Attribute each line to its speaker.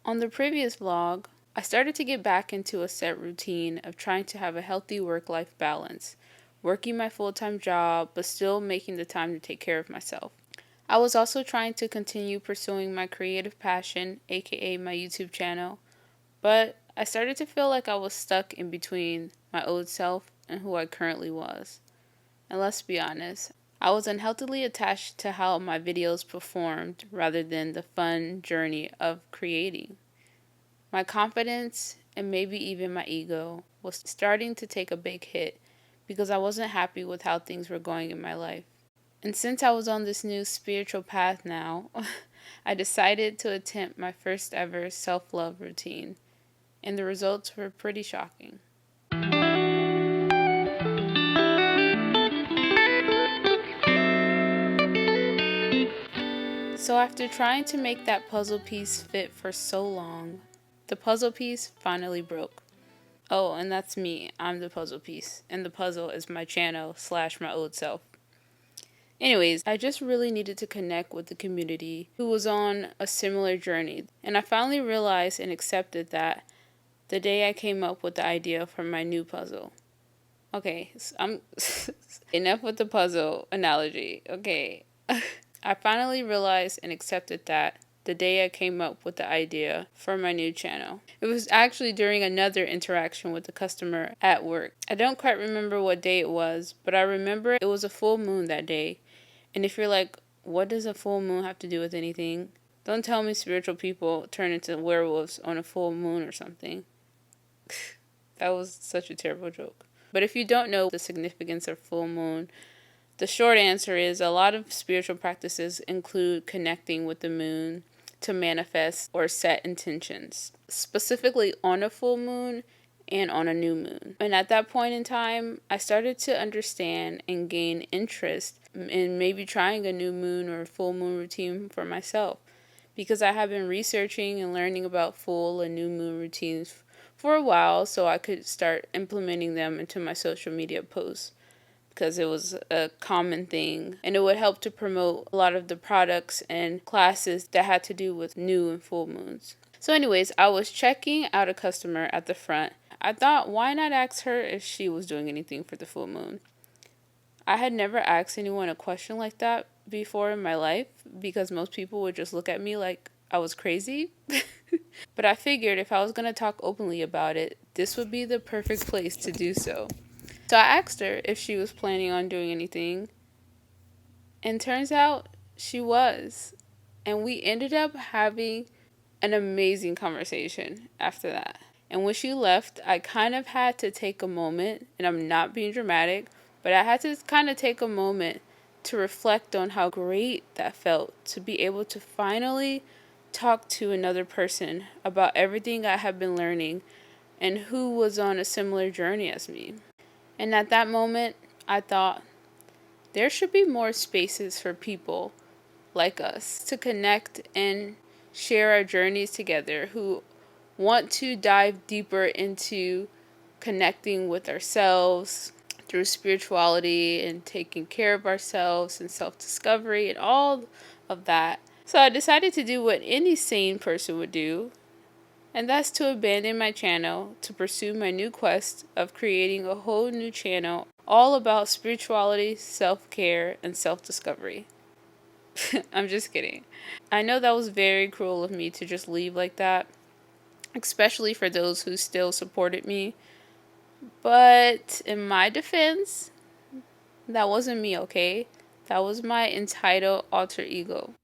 Speaker 1: On the previous vlog, I started to get back into a set routine of trying to have a healthy work-life balance, working my full-time job, but still making the time to take care of myself. I was also trying to continue pursuing my creative passion, aka my YouTube channel, but I started to feel like I was stuck in between my old self and who I currently was. And let's be honest, I was unhealthily attached to how my videos performed rather than the fun journey of creating. My confidence and maybe even my ego was starting to take a big hit because I wasn't happy with how things were going in my life. And since I was on this new spiritual path now, I decided to attempt my first ever self-love routine, and the results were pretty shocking. So after trying to make that puzzle piece fit for so long, the puzzle piece finally broke. Oh, and that's me. I'm the puzzle piece, and the puzzle is my channel / my old self. Anyways, I just really needed to connect with the community who was on a similar journey, and I finally realized and accepted that the day I came up with the idea for my new puzzle. Okay, so I'm enough with the puzzle analogy. Okay. I finally realized and accepted that the day I came up with the idea for my new channel. It was actually during another interaction with a customer at work. I don't quite remember what day it was, but I remember it was a full moon that day. And if you're like, what does a full moon have to do with anything? Don't tell me spiritual people turn into werewolves on a full moon or something. That was such a terrible joke. But if you don't know the significance of full moon, the short answer is a lot of spiritual practices include connecting with the moon to manifest or set intentions, specifically on a full moon and on a new moon. And at that point in time, I started to understand and gain interest in maybe trying a new moon or full moon routine for myself, because I have been researching and learning about full and new moon routines for a while so I could start implementing them into my social media posts, because it was a common thing, and it would help to promote a lot of the products and classes that had to do with new and full moons. So anyways, I was checking out a customer at the front. I thought, why not ask her if she was doing anything for the full moon? I had never asked anyone a question like that before in my life, because most people would just look at me like I was crazy. But I figured if I was going to talk openly about it, this would be the perfect place to do so. So I asked her if she was planning on doing anything, and turns out she was. And we ended up having an amazing conversation after that. And when she left, I kind of had to take a moment, and I'm not being dramatic, but I had to kind of take a moment to reflect on how great that felt to be able to finally talk to another person about everything I have been learning and who was on a similar journey as me. And at that moment, I thought, there should be more spaces for people like us to connect and share our journeys together, who want to dive deeper into connecting with ourselves through spirituality and taking care of ourselves and self-discovery and all of that. So I decided to do what any sane person would do, and that's to abandon my channel to pursue my new quest of creating a whole new channel all about spirituality, self-care, and self-discovery. I'm just kidding. I know that was very cruel of me to just leave like that, especially for those who still supported me. But in my defense, that wasn't me, okay? That was my entitled alter ego.